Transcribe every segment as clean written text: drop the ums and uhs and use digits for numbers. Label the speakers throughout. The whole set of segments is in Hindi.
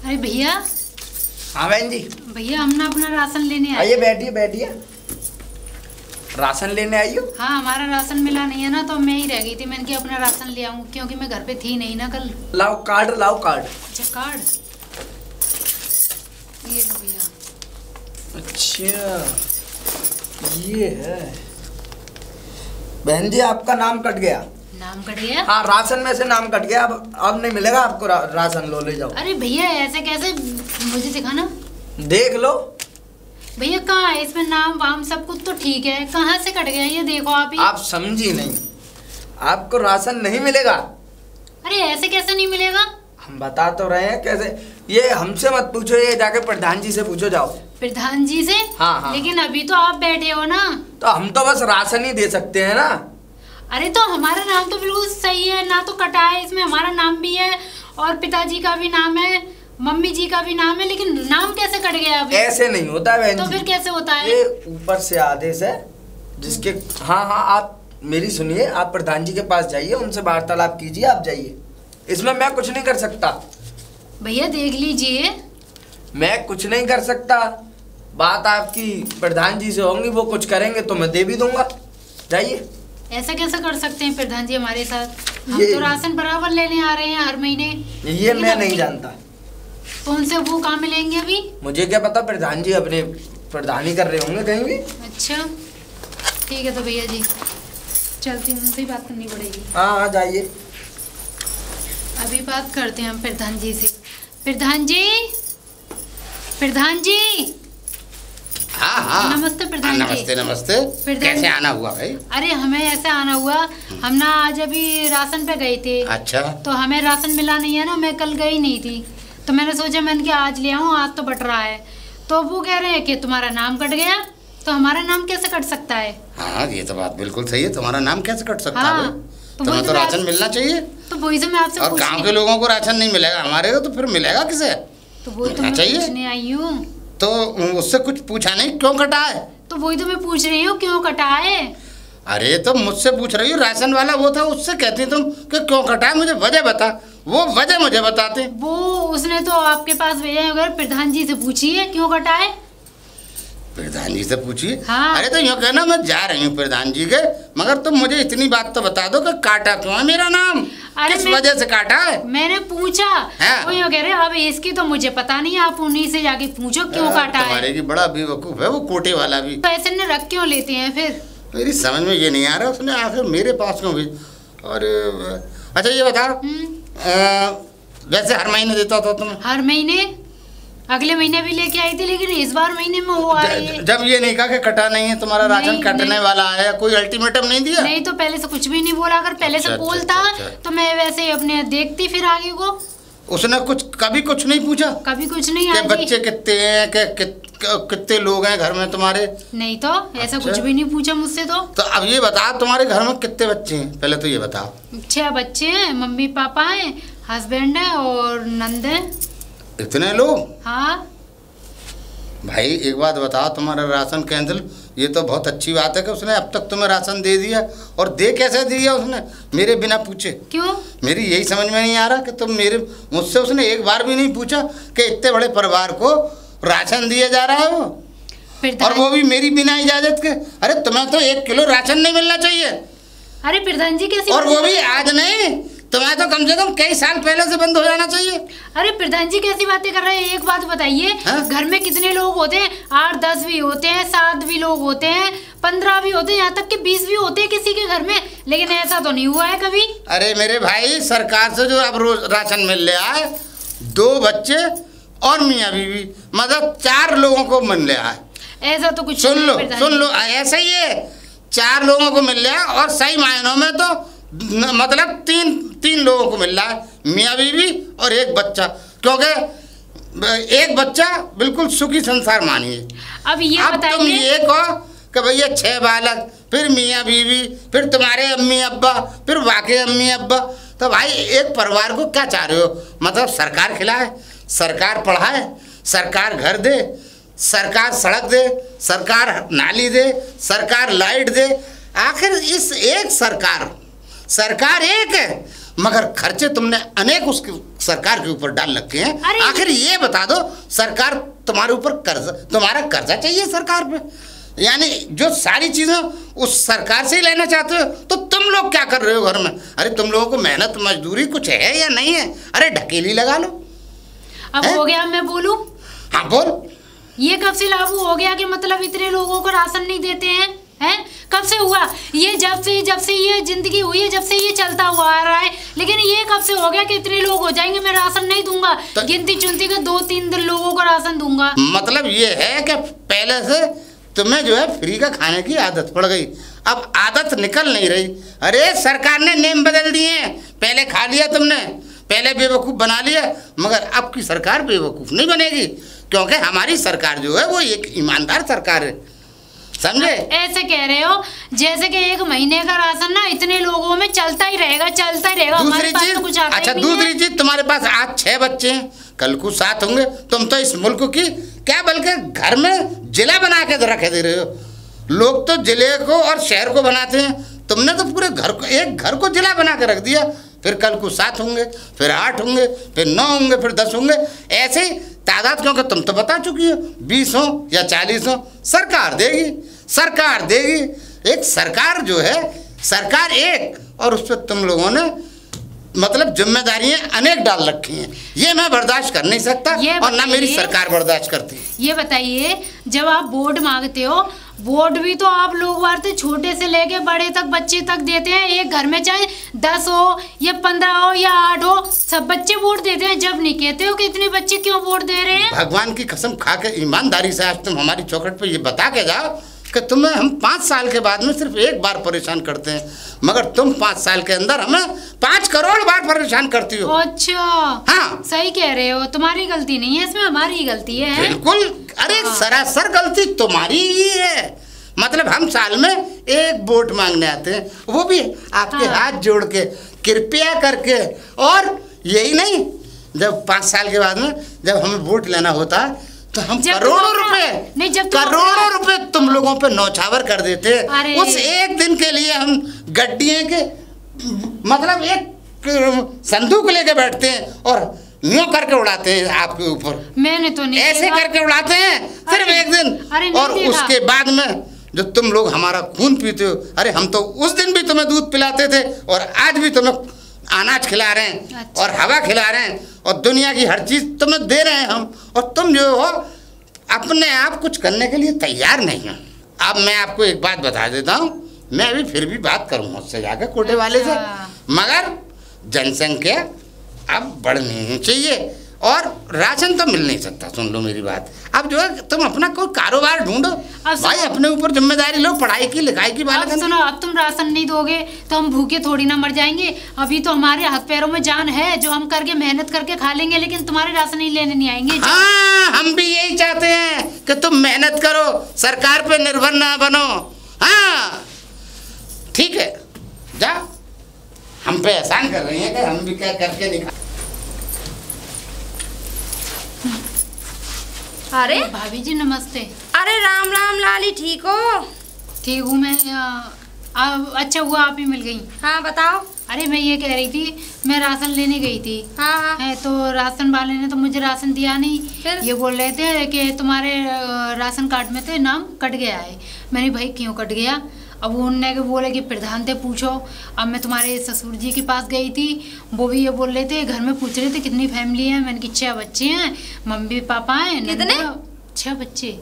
Speaker 1: अरे भैया।
Speaker 2: हाँ बहन जी।
Speaker 1: भैया हम ना अपना राशन लेने आए।
Speaker 2: आइए बैठिए बैठिए। राशन लेने आई हो?
Speaker 1: हाँ हमारा राशन मिला नहीं है ना, तो मैं ही रह गई थी। मैंने कि अपना राशन ले आऊँ क्योंकि मैं घर पे थी नहीं ना कल।
Speaker 2: लाओ कार्ड, लाओ कार्ड।
Speaker 1: अच्छा कार्ड, ये लो भैया।
Speaker 2: अच्छा ये है। बहन जी आपका नाम कट गया।
Speaker 1: नाम कट गया?
Speaker 2: हाँ राशन में से नाम कट गया। अब नहीं मिलेगा आपको राशन। लो ले जाओ।
Speaker 1: अरे भैया ऐसे कैसे, मुझे दिखाना।
Speaker 2: देख लो
Speaker 1: भैया कहाँ है इसमें नाम वाम सब कुछ तो ठीक है, कहाँ से कट गया ये देखो आप ही।
Speaker 2: आप समझी नहीं, आपको राशन नहीं मिलेगा।
Speaker 1: अरे ऐसे कैसे नहीं मिलेगा?
Speaker 2: हम बता तो रहे हैं कैसे। ये हमसे मत पूछो, ये जाके प्रधान जी से पूछो जाओ।
Speaker 1: प्रधान जी से?
Speaker 2: हाँ हाँ।
Speaker 1: लेकिन अभी तो आप बैठे हो ना।
Speaker 2: तो हम तो बस राशन ही दे सकते हैं ना।
Speaker 1: अरे तो हमारा नाम तो बिल्कुल सही है ना, तो कटा है इसमें हमारा नाम भी है और पिताजी का भी नाम है, मम्मी जी का भी नाम है, लेकिन नाम कैसे कट गया अभी?
Speaker 2: ऐसे नहीं होता है बहन
Speaker 1: तो
Speaker 2: जी।
Speaker 1: फिर कैसे होता है?
Speaker 2: ये ऊपर से आदेश है जिसके। हाँ हाँ आप मेरी सुनिए, आप प्रधान जी के पास जाइए, उनसे वार्तालाप कीजिए, आप जाइए। इसमें मैं कुछ नहीं कर सकता।
Speaker 1: भैया देख लीजिए।
Speaker 2: मैं कुछ नहीं कर सकता, बात आपकी प्रधान जी से होंगी, वो कुछ करेंगे तो मैं दे भी दूंगा। जाइए।
Speaker 1: ऐसा कैसे कर सकते हैं प्रधान जी हमारे साथ? हम
Speaker 2: ये
Speaker 1: तो राशन बराबर लेने आ रहे हैं हर महीने।
Speaker 2: ये मैं नहीं जानता।
Speaker 1: तो उनसे वो कहाँ मिलेंगे अभी?
Speaker 2: मुझे क्या पता, प्रधान जी अपने प्रधानी कर रहे होंगे कहीं भी।
Speaker 1: अच्छा ठीक है, तो भैया जी चलती हूँ, उनसे ही बात करनी पड़ेगी।
Speaker 2: हाँ हाँ जाइए।
Speaker 1: अभी बात करते हैं हम प्रधान जी से। प्रधान जी, प्रधान जी।
Speaker 3: हाँ हाँ
Speaker 1: नमस्ते प्रधान जी।
Speaker 3: नमस्ते नमस्ते। कैसे आना हुआ भाई?
Speaker 1: अरे हमें ऐसे आना हुआ, हम ना आज अभी राशन पे गए थे।
Speaker 3: अच्छा।
Speaker 1: तो हमें राशन मिला नहीं है ना, मैं कल गई नहीं थी, तो मैंने सोचा मैंने कि आज ले आऊँ, आज तो बट रहा है। तो वो कह रहे हैं कि तुम्हारा नाम कट गया। तो हमारा नाम कैसे कट सकता है?
Speaker 3: हाँ ये तो बात बिल्कुल सही है, तुम्हारा नाम कैसे कट सकता
Speaker 1: हाँ,
Speaker 3: है?
Speaker 1: तो
Speaker 3: तुम्हें
Speaker 1: वही
Speaker 3: तो
Speaker 1: तो
Speaker 3: राशन मिलना चाहिए।
Speaker 1: तो वही से मैं आपसे
Speaker 3: और गांव के लोगों को राशन नहीं मिलेगा, हमारे को तो फिर मिलेगा किसे?
Speaker 1: तो वही तो मैं पूछने आई हूँ।
Speaker 3: तो उससे कुछ पूछा नहीं क्यों कटा है?
Speaker 1: तो वही तो मैं पूछ रही हूँ क्यों कटा है।
Speaker 3: अरे तो मुझसे पूछ रही हो, राशन वाला वो था, उससे कहती तुम कि क्यों कटा है, मुझे वजह बता। वो वजह मुझे बताते।
Speaker 1: वो उसने तो आपके पास भेजा है, अगर प्रधान जी से पूछिए क्यों कटा है।
Speaker 3: प्रधान जी से पूछिए।
Speaker 1: हाँ।
Speaker 3: अरे तो यूँ कहना मैं जा रही हूँ प्रधान जी के, मगर तुम मुझे इतनी बात तो बता दो कि काटा क्यों है मेरा नाम? किस वजह से काटा है?
Speaker 1: मैंने पूछा।
Speaker 3: हाँ।
Speaker 1: वो यूँ कह रहे अब इसकी तो मुझे पता नहीं, आप उन्हीं से जाके पूछो क्यों काटा है।
Speaker 3: तुम्हारे की बड़ा बेवकूफ है वो कोटे वाला भी।
Speaker 1: पैसे ने रख क्यों लेते हैं फिर?
Speaker 3: मेरी समझ में ये नहीं आ रहा, उसने आखिर मेरे पास क्यों भेज। और अच्छा ये बताओ, वैसे हर महीने देता था तुम?
Speaker 1: हर महीने, अगले महीने भी लेके आई थी, लेकिन इस बार महीने में वो आ रही है।
Speaker 3: जब ये नहीं कहा कि कटा नहीं है तुम्हारा राशन, कटने वाला है, कोई अल्टीमेटम नहीं दिया?
Speaker 1: नहीं, तो पहले से कुछ भी नहीं बोला। अगर पहले से बोलता तो मैं वैसे ही अपने देखती फिर आगे को।
Speaker 3: उसने कुछ कभी कुछ नहीं पूछा?
Speaker 1: कभी कुछ नहीं।
Speaker 3: कि बच्चे कितने हैं, कितने लोग हैं घर में तुम्हारे?
Speaker 1: नहीं, तो ऐसा कुछ भी नहीं पूछा मुझसे। तो
Speaker 3: अब ये बता तुम्हारे घर में कितने बच्चे हैं, पहले तो ये बताओ।
Speaker 1: 6 बच्चे हैं, मम्मी पापा हैं, हस्बैंड है और नंद है।
Speaker 3: इतने लोग?
Speaker 1: हाँ
Speaker 3: भाई एक बात बताओ, तुम्हारा राशन कैंसिल, ये तो बहुत अच्छी बात है कि उसने अब तक तुम्हें राशन दे दिया। और दे कैसे दिया उसने, मेरे बिना पूछे?
Speaker 1: क्यों?
Speaker 3: मेरी यही समझ में नहीं आ रहा कि तुम मुझसे उसने एक बार भी नहीं पूछा कि इतने बड़े परिवार को राशन दिया जा रहा है वो, और वो भी मेरी बिना इजाजत के। अरे तुम्हें तो 1 किलो राशन नहीं मिलना चाहिए।
Speaker 1: अरे प्रधान जी कैसी,
Speaker 3: और वो भी आज नहीं, तुम्हें तो कम से कम कई साल पहले से बंद हो जाना चाहिए।
Speaker 1: अरे प्रधान जी कैसी बातें कर रहे हैं? एक बात बताइए, घर में कितने लोग होते हैं? 8-10 भी होते हैं, 7 भी लोग होते हैं, 15 भी होते हैं, यहाँ तक कि 20 भी होते हैं किसी के घर में, लेकिन ऐसा तो नहीं हुआ है कभी।
Speaker 3: अरे मेरे भाई, सरकार से जो अब रोज राशन मिल रहा है, 2 बच्चे और मियाँ बीवी, मतलब 4 लोगों को मिल रहा है।
Speaker 1: ऐसा तो कुछ
Speaker 3: सुन लो ऐसा ही है, 4 लोगों को मिल रहा है, और सही मायनों में तो मतलब तीन लोगों को मिल रहा है, मियाँ बीवी और 1 बच्चा, क्योंकि 1 बच्चा बिल्कुल सुखी संसार मानिए।
Speaker 1: अब बताइए,
Speaker 3: तुम ये कहो कि भैया 6 बालक, फिर मियाँ बीवी, फिर तुम्हारे अम्मी अब्बा, फिर वाकई अम्मी अब्बा, तो भाई एक परिवार को क्या चाह रहे हो? मतलब सरकार खिलाए, सरकार पढ़ाए, सरकार घर दे, सरकार सड़क दे, सरकार नाली दे, सरकार लाइट दे। आखिर इस एक सरकार एक है, मगर खर्चे तुमने अनेक उसके सरकार के ऊपर डाल रखे हैं। आखिर ये बता दो, सरकार तुम्हारे ऊपर तुम्हारा कर्जा चाहिए सरकार पे, यानी जो सारी चीजें उस सरकार से ही लेना चाहते हो, तो तुम लोग क्या कर रहे हो घर में? अरे तुम लोगों को मेहनत मजदूरी कुछ है या नहीं है? अरे ढकेली लगा लो।
Speaker 1: अब हो गया, मैं बोलूं?
Speaker 3: हाँ बोल।
Speaker 1: ये कब से लागू हो गया कि मतलब इतने लोगों को राशन नहीं देते हैं? हैं? कब से हुआ ये? जब से ये जिंदगी हुई है, जब से ये चलता हुआ आ रहा है। लेकिन ये कब से हो गया कि इतने लोग हो जाएंगे मैं राशन नहीं दूंगा? तो गिनती चुनती के 2-3 लोगों को राशन दूंगा। मतलब
Speaker 3: ये है कि पहले से तुम्हें जो है फ्री का खाने की आदत पड़ गई, अब आदत निकल नहीं रही। अरे सरकार ने नेम बदल दिए हैं, पहले खा लिया तुमने, पहले बेवकूफ़ बना लिया, मगर अब की सरकार बेवकूफ़ नहीं बनेगी, क्योंकि हमारी सरकार जो है वो एक ईमानदार सरकार है, समझे?
Speaker 1: ऐसे कह रहे हो जैसे कि 1 महीने का राशन ना इतने लोगों में चलता ही रहेगा।
Speaker 3: दूसरी चीज, अच्छा दूसरी चीज, तुम्हारे पास आज 6 बच्चे हैं, कल को 7 होंगे। तुम तो इस मुल्क की क्या बल्कि घर में जिला बना के रखे दे रहे हो। लोग तो जिले को और शहर को बनाते हैं, तुमने तो पूरे घर को, एक घर को जिला बना के रख दिया। फिर कल को 7 होंगे, फिर 8 होंगे, फिर 9 होंगे, फिर 10 होंगे, ऐसे ही तादाद, क्योंकि तुम तो बता चुकी हो 20 हो या 40 हो, सरकार देगी। एक सरकार जो है, सरकार एक, और उस पर तुम लोगों ने मतलब जिम्मेदारियां अनेक डाल रखी हैं। ये मैं बर्दाश्त कर नहीं सकता और ना मेरी सरकार बर्दाश्त करती।
Speaker 1: ये बताइए, जब आप वोट मांगते हो, वोट भी तो आप लोग वार्ते छोटे से लेके बड़े तक, बच्चे तक देते हैं। एक घर में चाहे 10 हो या 15 हो या 8 हो, सब बच्चे वोट देते हैं। जब नहीं कहते हो कि इतने बच्चे क्यों वोट दे रहे हैं?
Speaker 3: भगवान की कसम खा के ईमानदारी से आज तुम हमारी चौखट पे ये बता के जाओ कि तुम्हें हम 5 साल के बाद में सिर्फ 1 बार परेशान करते हैं, मगर तुम 5 साल के अंदर हमें 5 करोड़ बार परेशान करती हो।
Speaker 1: अच्छा,
Speaker 3: हाँ
Speaker 1: सही कह रहे हो, तुम्हारी गलती नहीं है इसमें, हमारी ही गलती है।
Speaker 3: बिल्कुल, अरे सरासर गलती तुम्हारी ही है। मतलब हम साल में 1 वोट मांगने आते हैं, वो भी आपके हाथ जोड़ के, कृपया करके। और यही नहीं, जब 5 साल के बाद में जब हमें वोट लेना होता है तो हम करोड़ों रुपए तुम लोगों पे नौछावर कर देते हैं। उस एक दिन के लिए हम गड्डियों के मतलब एक संदूक लेके बैठते हैं और न्यू करके उड़ाते हैं आपके ऊपर।
Speaker 1: मैंने तो नहीं,
Speaker 3: ऐसे करके उड़ाते हैं सिर्फ एक दिन, और उसके बाद में जो तुम लोग हमारा खून पीते हो। अरे हम तो उस दिन भी तुम्हें दूध पिलाते थे और आज भी तुम्हें अनाज खिला रहे हैं। अच्छा। और हवा खिला रहे हैं और दुनिया की हर चीज़ तुम्हें दे रहे हैं हम, और तुम जो हो अपने आप कुछ करने के लिए तैयार नहीं हो। अब मैं आपको एक बात बता देता हूँ, मैं अभी फिर भी बात करूँगा उससे जाकर कोटे वाले से, मगर जनसंख्या अब बढ़नी चाहिए और राशन तो मिल नहीं सकता। सुन लो मेरी बात, अब जो है तुम अपना कोई कारोबार ढूंढो भाई, अपने ऊपर जिम्मेदारी लो, पढ़ाई की लिखाई की बात।
Speaker 1: सुनो, अब तुम राशन नहीं दोगे तो हम भूखे थोड़ी ना मर जाएंगे। अभी तो हमारे हाथ पैरों में जान है, जो हम करके मेहनत करके खा लेंगे, लेकिन तुम्हारे राशन ही लेने नहीं आएंगे।
Speaker 3: हाँ, हम भी यही चाहते हैं कि तुम मेहनत करो, सरकार पे निर्भर ना बनो। हाँ ठीक है, जा, हम पे एहसान कर रही है कि हम भी क्या करके दिखा।
Speaker 4: अरे
Speaker 1: भाभी जी नमस्ते।
Speaker 4: अरे राम राम लाली, ठीक हो?
Speaker 1: ठीक हूँ मैं। अच्छा हुआ आप ही मिल गई।
Speaker 4: हाँ बताओ।
Speaker 1: अरे मैं ये कह रही थी, मैं राशन लेने गई थी।
Speaker 4: हाँ।
Speaker 1: है तो राशन वाले ने तो मुझे राशन दिया नहीं। फिर ये बोल रहे थे कि तुम्हारे राशन कार्ड में तो नाम कट गया है। मैंने भाई क्यों कट गया? अब उनने के बोले कि प्रधान थे पूछो। अब मैं तुम्हारे ससुर जी के पास गई थी, वो भी ये बोल रहे थे, घर में पूछ रहे थे कितनी फैमिली है। मैंने कि 6 बच्चे हैं, मम्मी पापा हैं।
Speaker 4: कितने?
Speaker 1: 6 बच्चे।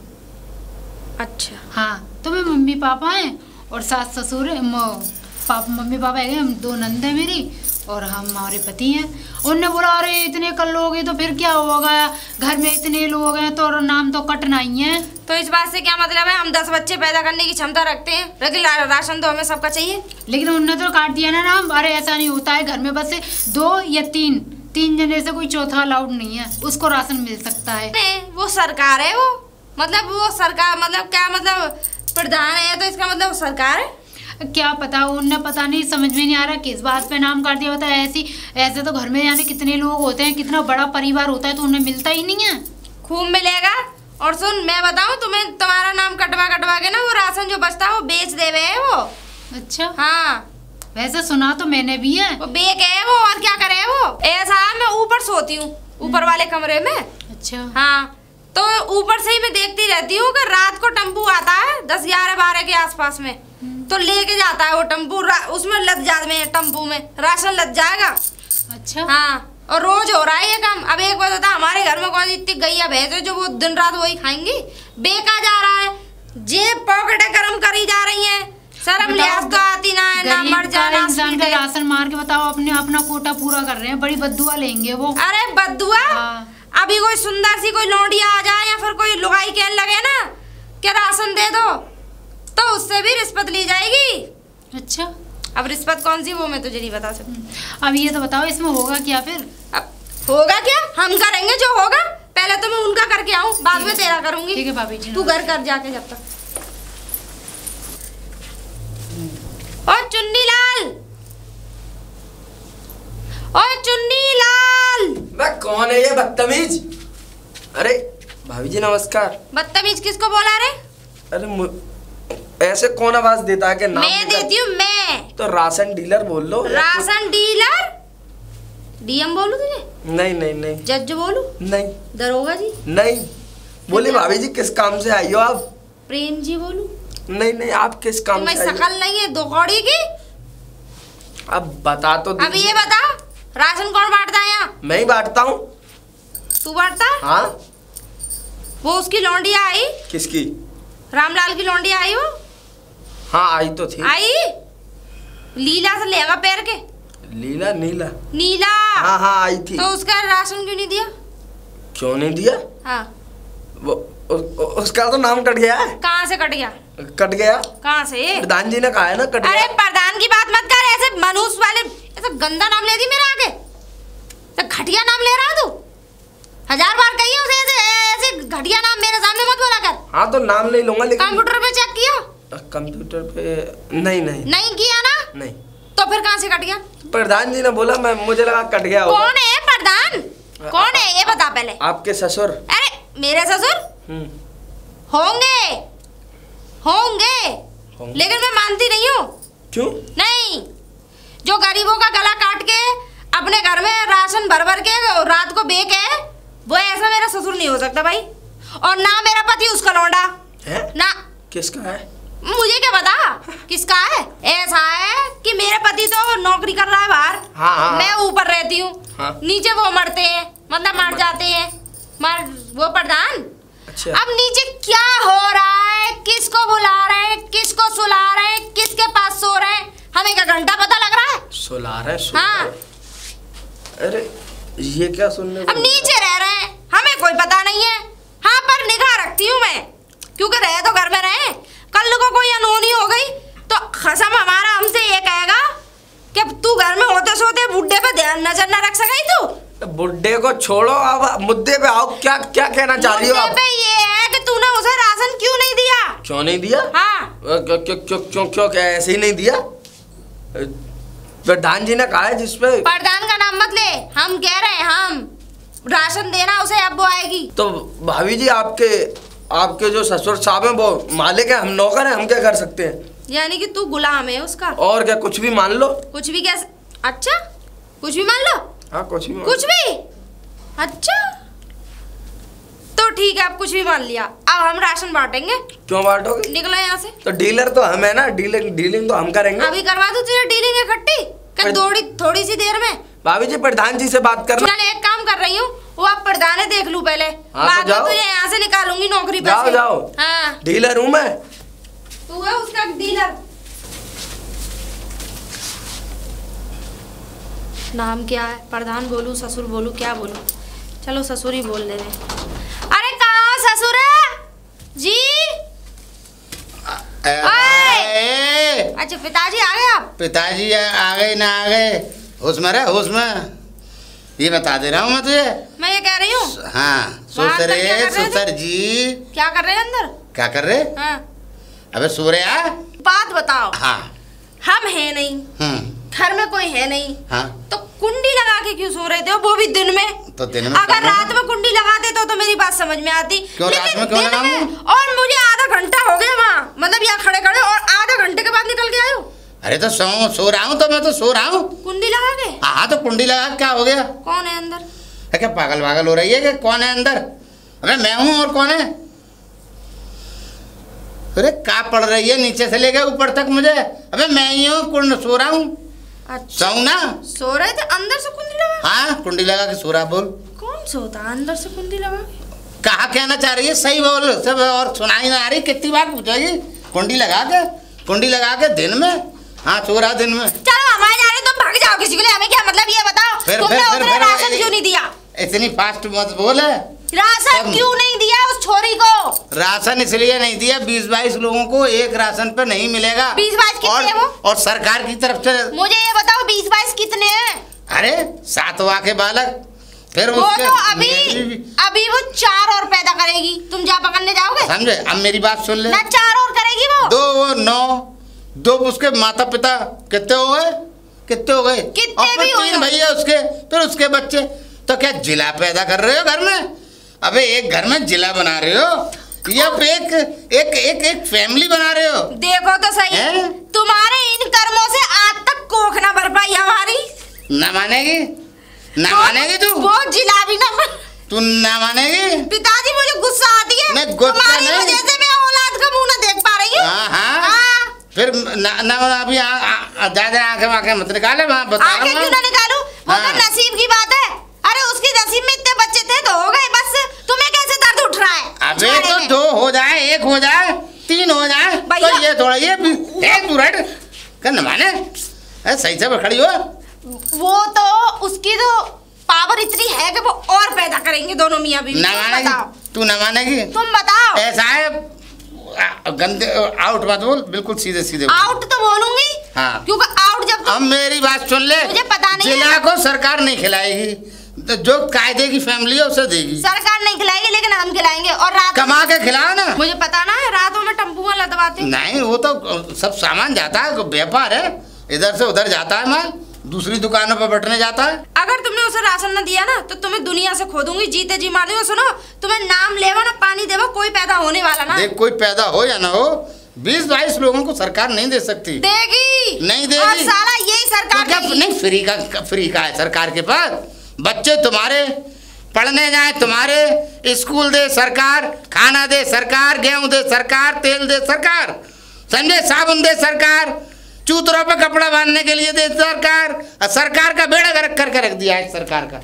Speaker 4: अच्छा
Speaker 1: हाँ, तो मैं मम्मी पापा हैं और सास ससुर मम्मी पापा है, 2 नंद है मेरी और हमारे पति हैं। उनने बोला अरे इतने कर लोगे तो फिर क्या होगा, घर में इतने लोग हैं तो नाम तो कटना ही है।
Speaker 4: तो इस बात से क्या मतलब है? हम 10 बच्चे पैदा करने की क्षमता रखते हैं, लेकिन राशन तो हमें सबका चाहिए।
Speaker 1: लेकिन उनने तो काट दिया ना नाम। अरे ऐसा नहीं होता है, घर में बस 2 या 3 जने से कोई चौथा अलाउड नहीं है, उसको राशन मिल सकता है।
Speaker 4: वो सरकार है, वो सरकार मतलब क्या मतलब प्रधान है तो इसका मतलब सरकार है?
Speaker 1: क्या पता, उन्हें पता नहीं, समझ में नहीं आ रहा किस बात पे नाम काट दिया होता है। ऐसे तो घर में जाने कितने लोग होते हैं, कितना बड़ा परिवार होता है, तो उन्हें मिलता ही नहीं है।
Speaker 4: खूब मिलेगा। और सुन मैं बताऊं तुम्हें, तुम्हारा नाम कटवा के ना वो राशन जो बचता है वो बेच देवे है वो।
Speaker 1: अच्छा
Speaker 4: हाँ,
Speaker 1: वैसे सुना तो मैंने भी है।
Speaker 4: वो बेक है वो, और क्या करे वो। ऐसा मैं ऊपर सोती हूँ, ऊपर वाले कमरे में।
Speaker 1: अच्छा।
Speaker 4: हाँ, तो ऊपर से ही मैं देखती रहती हूँ कि रात को टेम्पू आता है 10, 11, 12 के आसपास में, तो लेके जाता है वो टेम्पू, उसमें लद जाते हैं, टेम्पू में राशन लद जाएगा।
Speaker 1: अच्छा।
Speaker 4: हाँ, और रोज हो रहा है ये काम। अब एक बात होता है, हमारे घर में कौन इतनी गैया भैंस है जो वो दिन रात वही खाएंगी। बेका जा रहा है, जेब पॉकेटें गरम करी जा रही हैं, शर्म लिहाज तो आती ना है, ना मर जाना।
Speaker 1: इंसान का राशन मार के बताओ अपना कोटा पूरा कर रहे हैं, बड़ी बद्दुआ लेंगे वो।
Speaker 4: अरे बद्दुआ, अभी कोई सुंदर सी कोई लौंडिया आ जाए या फिर कोई लुगाई कहने लगे ना कि राशन दे दो, तो उससे भी रिश्वत ली जाएगी।
Speaker 1: अच्छा।
Speaker 4: अब रिश्वत कौन सी वो मैं तुझे नहीं बता सकती।
Speaker 1: अब ये तो बताओ इसमें होगा क्या फिर?
Speaker 4: अब होगा क्या, हम करेंगे जो होगा। पहले तो मैं उनका करके आऊं, बाद में तेरा करूंगी।
Speaker 1: ठीक है भाभी जी।
Speaker 4: तू घर कर जाके जब तक। ओ चुन्नी लाल, ओ चुन्नी लाल।
Speaker 2: मैं कौन है ये बदतमीज? अरे भाभी जी नमस्कार।
Speaker 4: बदतमीज किसको बोला रे?
Speaker 2: अरे ऐसे कौन आवाज देता है कि नाम
Speaker 4: मैं देती हूँ मैं।
Speaker 2: तो राशन डीलर बोल लो।
Speaker 4: Ration dealer? डीएम बोलूं तुझे?
Speaker 2: नहीं नहीं नहीं।
Speaker 4: जज बोलूं?
Speaker 2: नहीं।
Speaker 4: दरोगा जी?
Speaker 2: नहीं। बोले भाभी जी किस काम से आई हो आप?
Speaker 4: प्रेम जी बोलूं?
Speaker 2: नहीं नहीं, आप किस काम से आई हो?
Speaker 4: शकल नहीं है दो कौड़ी की।
Speaker 2: अब बता तो
Speaker 4: अब ये बता, राशन कौन बांटता है यहाँ?
Speaker 2: मैं ही बांटता हूँ।
Speaker 4: तू बांटता?
Speaker 2: हाँ।
Speaker 4: वो उसकी लौंडिया आई?
Speaker 2: किसकी?
Speaker 4: रामलाल की लौंडिया आई वो?
Speaker 2: हाँ आई तो थी।
Speaker 4: आई? लीला से लेगा पैर के?
Speaker 2: लीला नीला?
Speaker 4: नीला।
Speaker 2: हाँ हाँ आई थी।
Speaker 4: तो उसका राशन क्यों नहीं दिया?
Speaker 2: क्यों नहीं दिया?
Speaker 4: हाँ।
Speaker 2: वो उसका तो नाम कट गया है।
Speaker 4: कहाँ से कट गया?
Speaker 2: कट गया?
Speaker 4: कहाँ से?
Speaker 2: प्रधान जी ने कहा है ना कट गया।
Speaker 4: अरे प्रधान की बात मत कर, ऐसे मनुष्य वाले ऐसा गंदा नाम ले दी मेरे आगे, तो घटिया नाम ले रहा है तू। 1000 बार कही उसे ऐसे घटिया नाम मेरे सामने मत बोला कर।
Speaker 2: हाँ तो नाम नहीं लूंगा, लेकिन
Speaker 4: कंप्यूटर पे चेक किया?
Speaker 2: कंप्यूटर पे नहीं नहीं
Speaker 4: नहीं किया ना?
Speaker 2: नहीं।
Speaker 4: तो फिर कहाँ से कट गया?
Speaker 2: प्रधान जी ने बोला, मैं मुझे लगा कट गया होगा।
Speaker 4: कौन है प्रधान? कौन है ये बता पहले।
Speaker 2: आपके ससुर।
Speaker 4: अरे मेरे ससुर होंगे होंगे, लेकिन मैं मानती नहीं हूँ।
Speaker 2: क्यों?
Speaker 4: नहीं, जो गरीबों का गला काट के अपने घर में राशन भर भर के रात को बेके वो ऐसा मेरा ससुर नहीं हो सकता भाई। और ना मेरा पति उसका लौंडा
Speaker 2: है ना। किसका है?
Speaker 4: मुझे क्या पता किसका है। ऐसा है कि मेरे पति तो नौकरी कर रहा है बाहर।
Speaker 2: हाँ।
Speaker 4: मैं ऊपर रहती हूँ। हाँ। नीचे वो मरते हैं, मतलब मर जाते हैं, वो प्रधान।
Speaker 2: अच्छा।
Speaker 4: अब नीचे क्या हो रहा है, किसको बुला रहे हैं, किसको सुला रहे हैं, किसके पास सो रहे हैं, हमें क्या घंटा पता लग रहा है?
Speaker 2: सुला रहे?
Speaker 4: हाँ।
Speaker 2: अरे ये क्या सुनने को?
Speaker 4: अब नीचे रह रहे हैं, हमें कोई पता नहीं है। हाँ, पर निगाह रखती हूँ मैं, क्योंकि रहे तो घर में रहे। कल को कोई अनहोनी हो गई तो खसम हमारा हमसे ये कहेगा कि तू घर में होते सोते बुड्ढे पे ध्यान नजर न रख सकी तू।
Speaker 2: बुड्ढे को छोड़ो, अब मुद्दे पे आओ। क्या क्या कहना चाह रही हो आप?
Speaker 4: मुद्दे पे ये है कि तूने उसे राशन क्यों नहीं दिया?
Speaker 2: क्यों नहीं दिया?
Speaker 4: हाँ।
Speaker 2: क्यों क्या ऐसे ही नहीं दिया? प्रधान जी ने कहा है जिसपे।
Speaker 4: प्रधान का नाम मत ले, हम कह रहे हैं हम राशन देना उसे, अब वो आएगी।
Speaker 2: तो भाभी जी आपके जो ससुर साहब हैं वो मालिक है, हम नौकर हैं, हम क्या कर सकते हैं?
Speaker 4: यानी कि तू गुलाम है उसका?
Speaker 2: और क्या, कुछ भी मान लो।
Speaker 4: कुछ भी कैसे? अच्छा, कुछ भी मान लो?
Speaker 2: हाँ कुछ भी।
Speaker 4: कुछ भी? अच्छा तो ठीक है, अब कुछ भी मान लिया। अब हम राशन बांटेंगे।
Speaker 2: क्यों बांटोगे?
Speaker 4: निकलो यहाँ से।
Speaker 2: तो डीलर तो हम है ना, डीलिंग तो हम करेंगे।
Speaker 4: अभी करवा दूं तुझे डीलिंग इकट्ठी थोड़ी सी देर में।
Speaker 2: भाभी जी प्रधान जी से बात करना।
Speaker 4: चल एक काम कर रही हूँ, वो आप प्रधान है देख लूं पहले।
Speaker 2: हाँ,
Speaker 4: बाद
Speaker 2: तो
Speaker 4: में तुझे यहाँ से निकालूंगी नौकरी पे।
Speaker 2: जाओ जाओ।
Speaker 4: हाँ
Speaker 2: डीलर हूँ मैं।
Speaker 4: तू है उसका डीलर। नाम क्या है? प्रधान बोलूं, ससुर बोलूं, क्या बोलूं? चलो ससुर ही बोल ले रहे। अरे कहाँ ससुर है जी? अच्छा पिताजी आ गए आप?
Speaker 3: पिताजी आ गए ना आ गए, होश में रहे, होश में। ये बता दे रहा हूँ मैं तुझे।
Speaker 4: मैं ये कह रही हूँ।
Speaker 3: हाँ सुसर जी।
Speaker 4: क्या कर रहे हैं अंदर?
Speaker 3: क्या कर रहे?
Speaker 4: हाँ।
Speaker 3: अबे सूर्या
Speaker 4: बात बताओ।
Speaker 3: हाँ।
Speaker 4: हम है नहीं, घर में कोई है नहीं।
Speaker 3: हाँ।
Speaker 4: तो कुंडी लगा के क्यों सो रहे थे, वो भी दिन में?
Speaker 3: तो दिन में
Speaker 4: अगर रात में कुंडी लगा दे तो मेरी बात समझ में आती।
Speaker 3: क्यों रात में क्यों लगाऊं?
Speaker 4: और मुझे आधा घंटा हो गया वहाँ, मतलब यहाँ खड़े खड़े, और आधा घंटे के बाद निकल के आयो।
Speaker 3: अरे तो सो रहा हूँ, तो मैं तो सो रहा हूँ।
Speaker 4: कुंडी लगा के?
Speaker 3: हाँ तो कुंडी लगा, क्या हो गया?
Speaker 4: कौन है अंदर?
Speaker 3: क्या पागल पागल हो रही है कि कौन है अंदर? अबे मैं हूँ, और कौन है? अरे क्या पड़ रही है नीचे से लेकर ऊपर तक मुझे? अबे मैं ही हूँ, कुंड सो रहा हूँ।
Speaker 4: अच्छा
Speaker 3: सो ना?
Speaker 4: सो रहे थे अंदर से कुंडी लगा?
Speaker 3: हाँ कुंडी लगा के सो रहा। बोल
Speaker 4: कौन सोता अंदर से कुंडी लगा के?
Speaker 3: कहा कहना चाह रही है? सही बोल सब, और सुनाई ना आ रही? कितनी बार पूछेगी? कुंडी लगा के दिन में? हाँ सो रहा दिन में।
Speaker 4: चलो हमारे जा रहे, तुम भाग जाओ किसी के लिए, हमें क्या मतलब ये बताओ। तुमने उतना राशन क्यों नहीं दिया?
Speaker 3: इतनी फास्ट मत बोल।
Speaker 4: राशन क्यों नहीं दिया उस छोरी को?
Speaker 3: राशन इसलिए नहीं दिया, 20-22 लोगों को एक राशन पे नहीं मिलेगा।
Speaker 4: 20-22 कितने हैं वो?
Speaker 3: और सरकार की तरफ से
Speaker 4: मुझे ये बताओ 20-22 कितने हैं?
Speaker 3: अरे 7वां के बालक। फिर
Speaker 4: वो तो अभी वो 4 और पैदा करेगी, तुम जा पकड़ने जाओगे?
Speaker 3: समझे? अब मेरी बात सुन ले
Speaker 4: ना, 4 और करेगी वो।
Speaker 3: 2 उसके माता पिता कितने हो गए?
Speaker 4: कितने भी
Speaker 3: 3 भैया उसके, फिर उसके बच्चे। तो क्या जिला पैदा कर रहे हो घर में? अबे एक घर में जिला बना रहे हो या एक फैमिली बना रहे हो?
Speaker 4: देखो तो सही है? तुम्हारे इन कर्मों से आज तक कोख ना भर पाई हमारी।
Speaker 3: ना मानेगी तू?
Speaker 4: वो जिला भी ना
Speaker 3: तू ना मानेगी?
Speaker 4: पिताजी मुझे गुस्सा आती है।
Speaker 3: मैं गुस्सा
Speaker 4: तुम्हारी
Speaker 3: नहीं,
Speaker 4: वजह से मैं औलाद का मुंह ना देख पा रही हूँ।
Speaker 3: हाँ। फिर ना अभी ज्यादा आंखें मत निकाले।
Speaker 4: आंखें क्यों ना निकालूं? वो तो नसीब की बात है। अरे उसके नसीब में इतने बच्चे थे तो हो गए बस। तुम्हें कैसे दर्द उठ रहा है?
Speaker 3: अबे तो 2 हो जाए, 1 हो जाए, 3 हो जाए, तो ये थोड़ा ये एक दूर कर माने। सही से खड़ी हो।
Speaker 4: वो तो उसकी तो पावर इतनी है कि वो और पैदा करेंगे दोनों मियां बीवी।
Speaker 3: ना मानेगी तू? ना मानेगी?
Speaker 4: तुम बताओ।
Speaker 3: ऐसा है, गंदे आउट मत बोल, बिल्कुल सीधे
Speaker 4: आउट तो बोलूंगी।
Speaker 3: हाँ।
Speaker 4: क्योंकि आउट जब
Speaker 3: अब मेरी बात सुन ले,
Speaker 4: मुझे पता नहीं
Speaker 3: जिला को सरकार नहीं खिलाएगी, तो जो कायदे की फैमिली है उसे देगी।
Speaker 4: सरकार नहीं खिलाएगी लेकिन हम खिलाएंगे। और रात
Speaker 3: कमा के खिलाओ ना।
Speaker 4: मुझे पता ना है, रातों में टम्पू में लदवाते।
Speaker 3: नहीं वो तो सब सामान जाता है, व्यापार है, इधर से उधर जाता है माल, दूसरी दुकानों पर बटने जाता है।
Speaker 4: अगर तुमने उसे राशन न दिया ना तो तुम्हें दुनिया से खो दूंगी, जीते जी मार दूंगी। सुनो, तुम्हें नाम लेवा ना पानी देवा, कोई पैदा होने वाला ना।
Speaker 3: देख कोई पैदा हो या ना हो, 20-22 लोगों को सरकार नहीं दे सकती।
Speaker 4: देगी
Speaker 3: नहीं देगी।
Speaker 4: और साला यही सरकार
Speaker 3: तो नहीं, फ्री का है सरकार के पास। बच्चे तुम्हारे पढ़ने जाए, तुम्हारे स्कूल दे सरकार, खाना दे सरकार, गेहूं दे सरकार, तेल दे सरकार, समझे, साबुन दे सरकार, चूतरों पे कपड़ा बांधने के लिए दे सरकार। और सरकार का बेड़ा गर्क करके रख दिया है सरकार का।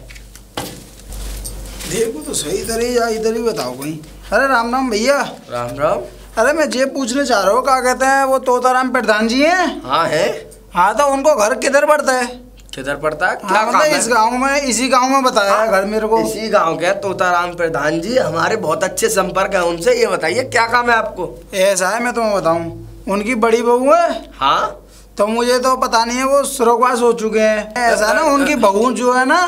Speaker 5: देखो तो सही इधर ही बताओ कहीं। अरे राम राम भैया।
Speaker 2: राम राम।
Speaker 5: अरे मैं ये पूछने चाह रहा हूँ, क्या कहते हैं वो तोताराम प्रधान जी हैं?
Speaker 2: हाँ है।
Speaker 5: हाँ तो उनको घर किधर पड़ता है?
Speaker 2: किधर पड़ता है?
Speaker 5: क्या मतलब इस गांव में, इसी गांव में बताया है घर मेरे को।
Speaker 2: इसी गांव के तोताराम प्रधान जी, हमारे बहुत अच्छे संपर्क है उनसे। ये बताइए क्या काम है आपको?
Speaker 5: ऐसा है, मैं तुम्हें बताऊँ, उनकी बड़ी बहू है।
Speaker 2: हाँ
Speaker 5: तो मुझे तो पता नहीं है, वो स्वर्गवास हो चुके हैं। ऐसा ना, उनकी बहू जो है ना,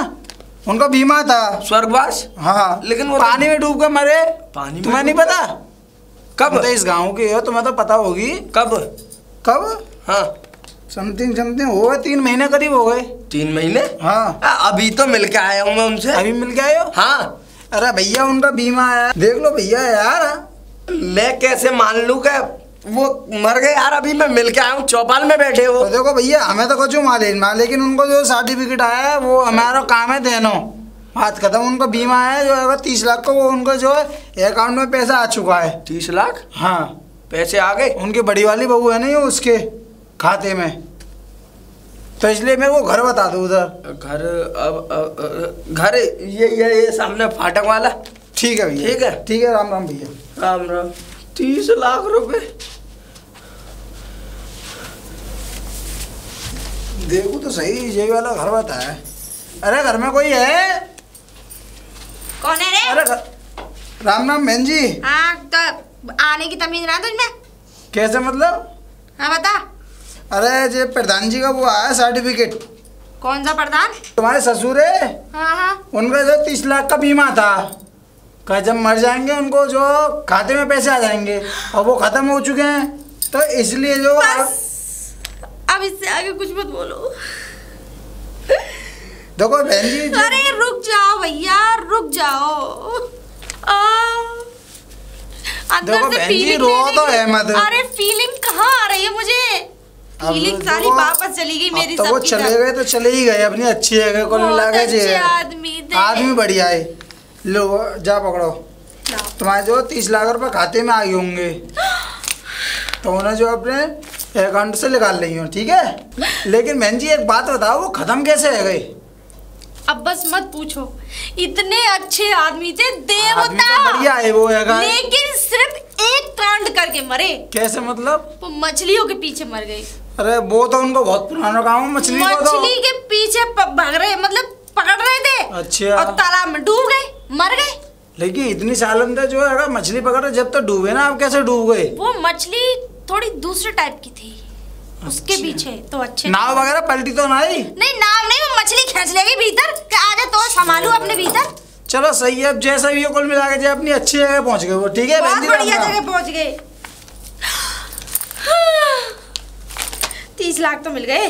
Speaker 5: उनका बीमा था।
Speaker 2: स्वर्गवास?
Speaker 5: हाँ,
Speaker 2: लेकिन वो
Speaker 5: पानी में डूब कर मरे।
Speaker 2: पानी में?
Speaker 5: तुम्हें नहीं पता?
Speaker 2: कब?
Speaker 5: तो इस गांव की हो, तुम्हें तो पता होगी। कब?
Speaker 2: हाँ
Speaker 5: समथिंग हो गए, 3 महीने करीब हो गए।
Speaker 2: 3 महीने?
Speaker 5: हाँ।
Speaker 2: अभी तो मिल के आया हूँ मैं उनसे।
Speaker 5: अभी मिल के आए हो?
Speaker 2: हाँ।
Speaker 5: अरे भैया उनका बीमा है, देख लो भैया यार।
Speaker 2: मैं कैसे मान लूँ कि वो मर गए यार? अभी मैं मिल के आया हूँ, चौपाल में बैठे हो।
Speaker 5: तो देखो भैया, हमें तो कुछ मालूम, लेकिन उनको जो सर्टिफिकेट आया है वो हमारा काम है देना। बात खत्म। उनका बीमा है जो है 30 लाख का, वो उनको जो है अकाउंट में पैसा आ चुका है।
Speaker 2: 30 लाख?
Speaker 5: हाँ
Speaker 2: पैसे आ गए।
Speaker 5: उनकी बड़ी वाली बहू है नहीं, उसके खाते में। तो इसलिए मेरे को घर बता दो उधर।
Speaker 2: घर? अब घर ये सामने फाटक वाला।
Speaker 5: ठीक है भैया। ठीक है। राम राम भैया।
Speaker 2: राम राम। 30 लाख रुपए?
Speaker 5: देखो तो सही, ये वाला घर बताया। अरे घर में कोई है?
Speaker 4: कौन है रे?
Speaker 5: अरे राम राम बहन जी।
Speaker 4: हाँ तो आने की तमीज ना तुझमें?
Speaker 5: कैसे मतलब?
Speaker 4: हाँ बता।
Speaker 5: अरे ये प्रधान जी का वो आया सर्टिफिकेट।
Speaker 4: कौन सा प्रधान?
Speaker 5: तुम्हारे ससुर है।
Speaker 4: हाँ।
Speaker 5: उनका जो 30 लाख का बीमा था, कहा जब मर जाएंगे उनको जो खाते में पैसे आ जाएंगे, और वो खत्म हो चुके हैं। तो इसलिए जो
Speaker 4: अब इससे आगे कुछ मत बोलो।
Speaker 5: देखो बहन जी।
Speaker 4: अरे रुक जाओ भैया, रुक जाओ।
Speaker 5: देखो बहन जी, रो तो है मत।
Speaker 4: अरे फीलिंग कहाँ आ रही है मुझे? फीलिंग सारी वापस चली गई मेरी।
Speaker 5: तो वो चले गए तो चले ही गए, अपनी अच्छी है कुल मिला के। आदमी बढ़िया है। लो जा पकड़ो, तुम्हारे जो 30 लाख रुपए खाते में आ गए होंगे, तो उन्हें जो अपने अकाउंट से निकाल रही हो, ठीक है। लेकिन बहन जी एक बात बताओ, वो खत्म कैसे है गए?
Speaker 4: अब बस मत पूछो, इतने अच्छे आदमी थे, देवता
Speaker 5: तो बढ़िया है वो है,
Speaker 4: लेकिन सिर्फ एक कांड करके मरे।
Speaker 5: कैसे मतलब?
Speaker 4: वो मछलियों के पीछे मर गए।
Speaker 5: अरे वो तो उनको बहुत पुराना काम है, मछली
Speaker 4: के पीछे भाग रहे, मतलब पकड़ रहे थे।
Speaker 5: अच्छा।
Speaker 4: और तालाब में डूब गए, मर गए।
Speaker 5: लेकिन इतनी साल अंदर जो है मछली पकड़ रहे, जब तो डूबे ना, आप कैसे डूब गए?
Speaker 4: वो मछली थोड़ी दूसरे टाइप की थी। उसके पीछे तो अच्छे
Speaker 5: नाव वगैरह पलटी तो नहीं?
Speaker 4: नहीं नाव नहीं, वो मछली खींच लेगी भीतर कि आजा तो संभालू अपने भीतर।
Speaker 5: चलो सही है, अब जैसा भी कुल मिला के अपनी अच्छी जगह पहुंच गए वो, ठीक है।
Speaker 4: बहुत बढ़िया जगह पहुंच गए। 30 लाख तो मिल गए।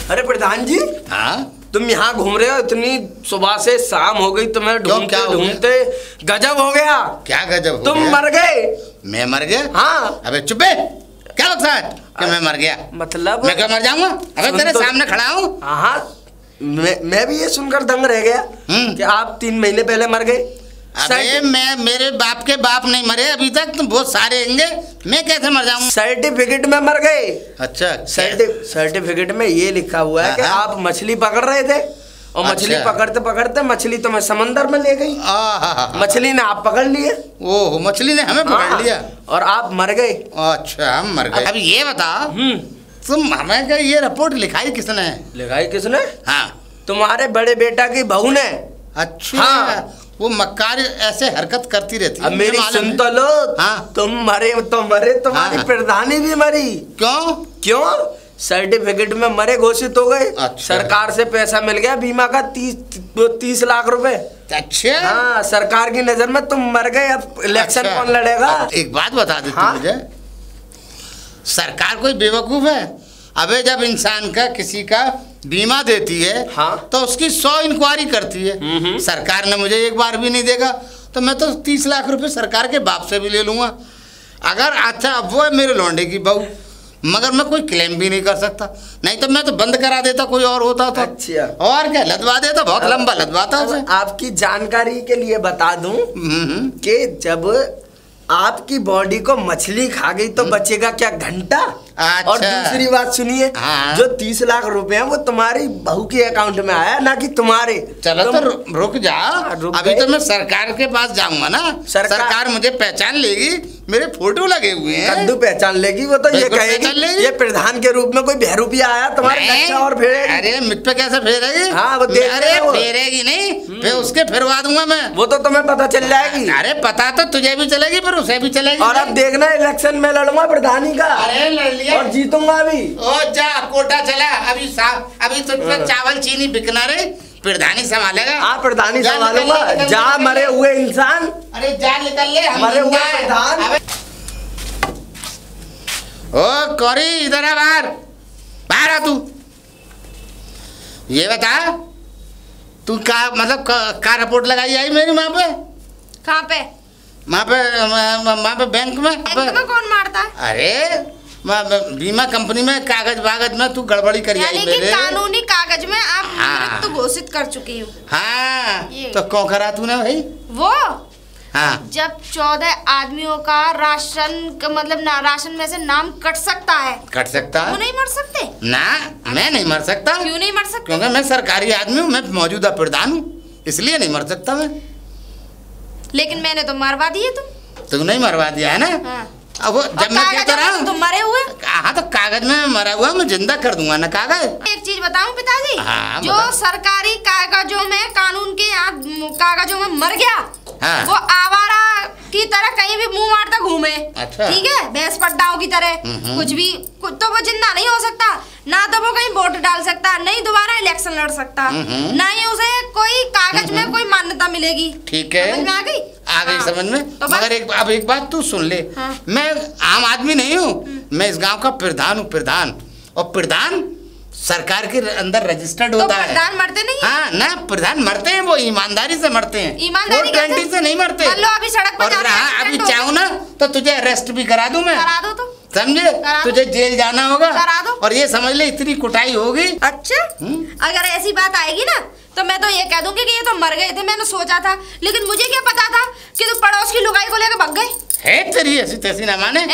Speaker 2: अरे प्रधान जी,
Speaker 3: हाँ
Speaker 2: तुम यहाँ घूम रहे हो, इतनी सुबह से शाम हो गई, तुम्हें ढूंढते ढूंढते गजब हो गया।
Speaker 3: क्या गजब हो
Speaker 2: तुम
Speaker 3: गया?
Speaker 2: मर गए।
Speaker 3: मैं मर गया?
Speaker 2: हाँ।
Speaker 3: अबे चुप है, क्या लगता है कि मैं मर गया?
Speaker 2: मतलब
Speaker 3: मैं क्या मर जाऊंगा? अबे तेरे सामने खड़ा हूँ।
Speaker 2: हाँ, मैं भी ये सुनकर दंग रह गया कि आप 3 महीने पहले मर गए।
Speaker 3: अबे मैं, मेरे बाप के बाप नहीं मरे अभी तक, तुम बहुत सारे होंगे, मैं कैसे मर जाऊंगा?
Speaker 2: सर्टिफिकेट में मर गए।
Speaker 3: अच्छा,
Speaker 2: सर्टिफिकेट में ये लिखा हुआ है कि आप मछली पकड़ रहे थे और मछली पकड़ते पकड़ते मछली तुम्हें समंदर में ले गई। मछली ने आप पकड़ लिए।
Speaker 3: ओह, मछली ने हमें पकड़ लिया
Speaker 2: और आप मर गए।
Speaker 3: अच्छा, हम मर गए। अब ये बताओ, तुम हमें क्या ये रिपोर्ट लिखाई किसने?
Speaker 2: लिखाई किसने?
Speaker 3: हाँ,
Speaker 2: तुम्हारे बड़े बेटा की बहू ने।
Speaker 3: अच्छा।
Speaker 2: हाँ।
Speaker 3: वो मक्कार ऐसे हरकत करती रहती है।
Speaker 2: अब मेरी सुन तो लो।
Speaker 3: हाँ।
Speaker 2: तुम मरे तो मरे, तुम्हारी प्रधानी भी मरी। क्यों? सर्टिफिकेट में मरे घोषित हो गए।
Speaker 3: अच्छा।
Speaker 2: सरकार से पैसा मिल गया बीमा का 30 लाख रुपए।
Speaker 3: अच्छा।
Speaker 2: हाँ, सरकार की नजर में तुम मर गए। अब इलेक्शन कौन लड़ेगा?
Speaker 3: एक बात बता दे तू मुझे, सरकार कोई बेवकूफ है? अबे जब इंसान का किसी का बीमा देती है, हाँ, तो उसकी 100 इंक्वायरी करती है। सरकार ने मुझे एक बार भी नहीं देगा, तो मैं तो 30 लाख रुपए सरकार के बाप से भी ले लूंगा। अगर अच्छा, अब वो है मेरे लौंडे की बहू, मगर मैं कोई क्लेम भी नहीं कर सकता, नहीं तो मैं तो बंद करा देता, कोई और होता तो।
Speaker 2: अच्छा।
Speaker 3: और क्या लदवा देता, बहुत लंबा लदवाता उसे।
Speaker 2: आपकी जानकारी के लिए बता दूं कि जब आपकी बॉडी को मछली खा गई तो बचेगा क्या घंटा?
Speaker 3: अच्छा।
Speaker 2: और दूसरी बात सुनिए, हाँ। जो 30 लाख रुपए हैं वो तुम्हारी बहू के अकाउंट में आया, ना कि तुम्हारे।
Speaker 3: चलो तो रुक जा, अभी तो मैं सरकार के पास जाऊंगा ना। सरकार मुझे पहचान लेगी, मेरे फोटो लगे हुए हैं।
Speaker 2: कद्दू पहचान लेगी, वो तो ये कहेगी ये प्रधान के रूप में कोई बहरूपिया आया तुम्हारे अच्छा और फेरेगी।
Speaker 3: अरे मुझ पे कैसे फेरेगी? हाँ, वो फेरेगी नहीं, फिर उसके फिरवा दूंगा मैं।
Speaker 2: वो तो तुम्हें पता चल जाएगी।
Speaker 3: अरे पता तो तुझे भी चलेगी, पर उसे भी चलेगी।
Speaker 2: और अब देखना, इलेक्शन में लड़ूंगा प्रधानी का।
Speaker 3: अरे लड़ लिया
Speaker 2: और जीतूंगा भी।
Speaker 3: ओ जा, कोटा चला अभी तुझ पे चावल चीनी बिकना रे, प्रधानी संभालेगा।
Speaker 2: हाँ, प्रधानी संभालूंगा। जा मरे हुए इंसान।
Speaker 3: अरे जा निकल ले,
Speaker 2: मरे हुए प्रधान।
Speaker 3: ओ कौरी, इधर आ, बाहर आ तू। ये बता, तू का मतलब का रिपोर्ट लगाई आई मेरी माँ पे?
Speaker 4: कहाँ पे?
Speaker 3: माँ पे बैंक में।
Speaker 4: कौन मारता है?
Speaker 3: अरे बीमा कंपनी में कागज में तू गड़बड़ी कर आई मेरे।
Speaker 4: कानूनी कागज में आप मृत्यु घोषित कर चुकी हूँ।
Speaker 3: हाँ, तो कौन करा तूने भाई?
Speaker 4: वो
Speaker 3: हाँ,
Speaker 4: जब 14 आदमियों का राशन का मतलब राशन में से नाम कट सकता है।
Speaker 3: कट सकता है?
Speaker 4: वो नहीं मर सकते
Speaker 3: ना, मैं नहीं मर सकता।
Speaker 4: क्यों नहीं मर सकते?
Speaker 3: क्योंकि मैं सरकारी आदमी हूँ, मैं मौजूदा प्रधान हूँ, इसलिए नहीं मर सकता मैं।
Speaker 4: लेकिन मैंने तो मरवा दिए।
Speaker 3: तू नहीं मरवा दिया है ना? हाँ। अब जब मैं कहता रहा
Speaker 4: तुम मरे हुए।
Speaker 3: हाँ, तो कागज में मरा हुआ मैं जिंदा कर दूंगा ना कागज।
Speaker 4: एक चीज बताऊं पिताजी,
Speaker 3: हाँ,
Speaker 4: जो सरकारी कागजों में, कानून के कागजों में मर गया, हाँ, वो आवारा की तरह कहीं भी मुंह मारता घूमे। अच्छा। ठीक है, भैंस पट्टाओं की तरह कुछ भी, तो वो जिंदा नहीं हो सकता, ना तो वो कहीं वोट डाल सकता, नहीं दोबारा इलेक्शन लड़ सकता, ना ही उसे कोई कागज में कोई मान्यता मिलेगी। ठीक है, समझ में आ गई? आ गई समझ में। तो मगर अब एक बात तू सुन ले, मैं आम आदमी नहीं हूँ, मैं इस गांव का प्रधान हूँ, प्रधान। और प्रधान
Speaker 3: सरकार के अंदर रजिस्टर्ड होता है।
Speaker 4: प्रधान मरते नहीं?
Speaker 3: हाँ ना, प्रधान मरते हैं, वो ईमानदारी से मरते हैं,
Speaker 4: ईमानदारी
Speaker 3: से नहीं मरते।
Speaker 4: अभी सड़क पर
Speaker 3: और अभी चाहूँ ना तो तुझे अरेस्ट भी करा दूं मैं,
Speaker 4: करा दो तो
Speaker 3: समझे, तुझे जेल जाना होगा,
Speaker 4: करा दो।
Speaker 3: और ये समझ ले इतनी कुटाई होगी।
Speaker 4: अच्छा, अगर ऐसी बात आएगी ना तो मैं तो ये कह दूंगी कि ये तो मर गए थे, मैंने सोचा था, लेकिन मुझे क्या पता था कि तो पड़ोस की लुगाई को लेकर भाग गए।
Speaker 3: है तेरी ऐसी तैसी ना माने,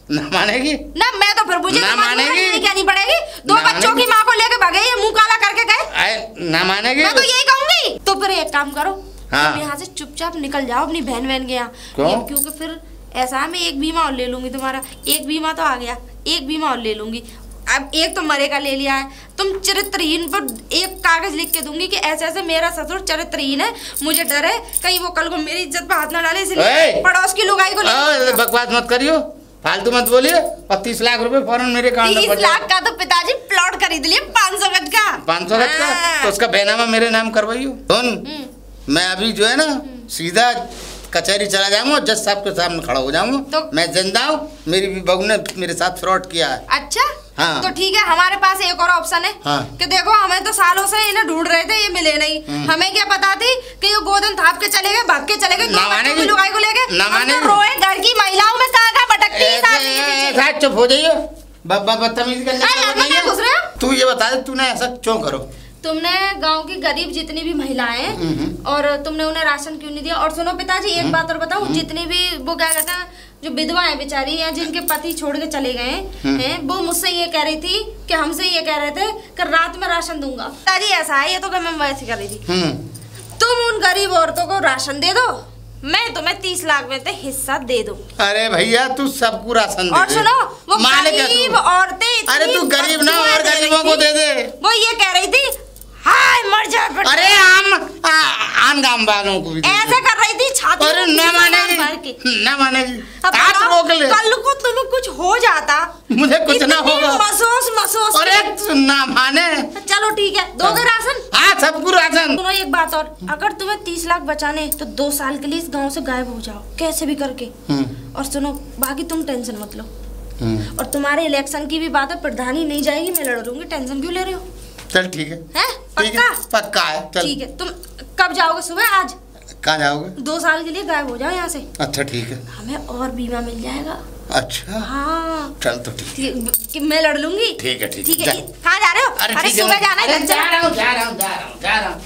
Speaker 3: ना मानेगी
Speaker 4: ना, मैं तो फिर मुझे
Speaker 3: ना मानेगी,
Speaker 4: क्या नहीं पड़ेगी। दो बच्चों की माँ को लेकर भागे, ये मुंह काला करके गए,
Speaker 3: ना मानेगी।
Speaker 4: मैं तो यही कहूंगी। तो फिर एक काम करो,
Speaker 3: हाँ।
Speaker 4: तुम यहाँ से चुपचाप निकल जाओ अपनी बहन के यहाँ, क्योंकि फिर ऐसा है मैं एक बीमा और ले लूंगी तुम्हारा, एक बीमा तो आ गया, एक बीमा और ले लूंगी। अब एक तो मरेगा ले लिया है, तुम चरित्रहीन पर एक कागज लिख के दूंगी कि ऐसे ऐसे मेरा ससुर चरित्रहीन है, मुझे डर है कहीं वो कल को मेरी इज्जत पे हाथ ना डाले, इसलिए पड़ोस की लुगाई को
Speaker 3: बकवास मत करियो, फालतू मत बोलिए। और 30 लाख रुपए फौरन मेरे अकाउंट में
Speaker 4: 30 लाख का तो पिताजी प्लॉट खरीद लिए 500 गज का।
Speaker 3: 500 गज का? तो उसका बैनामा मेरे नाम करवाइयो। सुन, मैं अभी जो है ना सीधा कचहरी चला जाऊंगा, जज साहब के सामने खड़ा हो जाऊंगा, तो मैं जिंदा हूँ, मेरी बहू ने मेरे साथ फ्रॉड किया है।
Speaker 4: अच्छा,
Speaker 3: हाँ।
Speaker 4: तो ठीक है, हमारे पास एक और ऑप्शन है,
Speaker 3: हाँ।
Speaker 4: कि देखो हमें तो सालों से इन्हें ढूंढ रहे थे, ये मिले नहीं, हमें क्या पता थी कि ये गोदन थाप के चले गए, भाग के चले गए,
Speaker 3: ना मानेगी,
Speaker 4: लुगाई को लेके,
Speaker 3: ना मानेगी,
Speaker 4: रोए घर की महिलाओं में कहाँ भटकती है।
Speaker 3: चुप हो जाइए, बदतमीजी करने। तू ये बता दे, तूने ऐसा क्यों करो?
Speaker 4: तुमने गांव की गरीब जितनी भी महिलाएं और तुमने उन्हें राशन क्यों नहीं दिया? और सुनो पिताजी, एक बात और बताऊं, जितनी भी वो क्या कहते हैं जो विधवा है बेचारी, या जिनके पति छोड़ के चले गए हैं, वो मुझसे ये कह रही थी कि हमसे ये कह रहे थे कि रात में राशन दूंगा। पिताजी ऐसा है, ये तो मैं वैसे कर रही थी, तुम उन गरीब औरतों को राशन दे दो, मैं तुम्हें 30 लाख में से हिस्सा दे दूं।
Speaker 3: अरे भैया तू सबको राशन दे।
Speaker 4: और सुनो, वो गरीब औरतें,
Speaker 3: अरे तू गरीब ना और गरीबों को दे दे।
Speaker 4: वो ये कह रही थी हाय मर जा,
Speaker 3: अरे आम गाम वालों को भी
Speaker 4: ऐसे कर रही थी, छाती
Speaker 3: अरे न मानेगी, न मानेगी, हाथ रोक ले।
Speaker 4: कल को तुम्हें कुछ हो जाता,
Speaker 3: मुझे कुछ ना होगा,
Speaker 4: महसूस
Speaker 3: अरे ना माने।
Speaker 4: चलो ठीक है, दोगे राशन?
Speaker 3: हाँ, सबको राशन।
Speaker 4: सुनो एक बात और, अगर तुम्हें 30 लाख बचाने तो 2 साल के लिए इस गांव से गायब हो जाओ, कैसे भी करके। और सुनो, बाकी तुम टेंशन मत लो, और तुम्हारे इलेक्शन की भी बात है, प्रधानी नहीं जाएगी, मैं लड़ लूंगी, टेंशन क्यों ले रहे हो?
Speaker 3: चल ठीक है,
Speaker 4: पक्का?
Speaker 3: पक्का है, चल
Speaker 4: ठीक है। तुम कब जाओगे? सुबह? आज?
Speaker 3: कहाँ जाओगे?
Speaker 4: 2 साल के लिए गायब हो जाओ यहाँ से।
Speaker 3: अच्छा ठीक है,
Speaker 4: हमें और बीमा मिल जाएगा।
Speaker 3: अच्छा
Speaker 4: हाँ,
Speaker 3: चल तो ठीक है,
Speaker 4: कि मैं लड़ लूंगी।
Speaker 3: ठीक है,
Speaker 4: ठीक है। कहाँ जा रहे हो?
Speaker 3: अरे
Speaker 4: सुबह जाना है।
Speaker 3: जा रहा हूँ।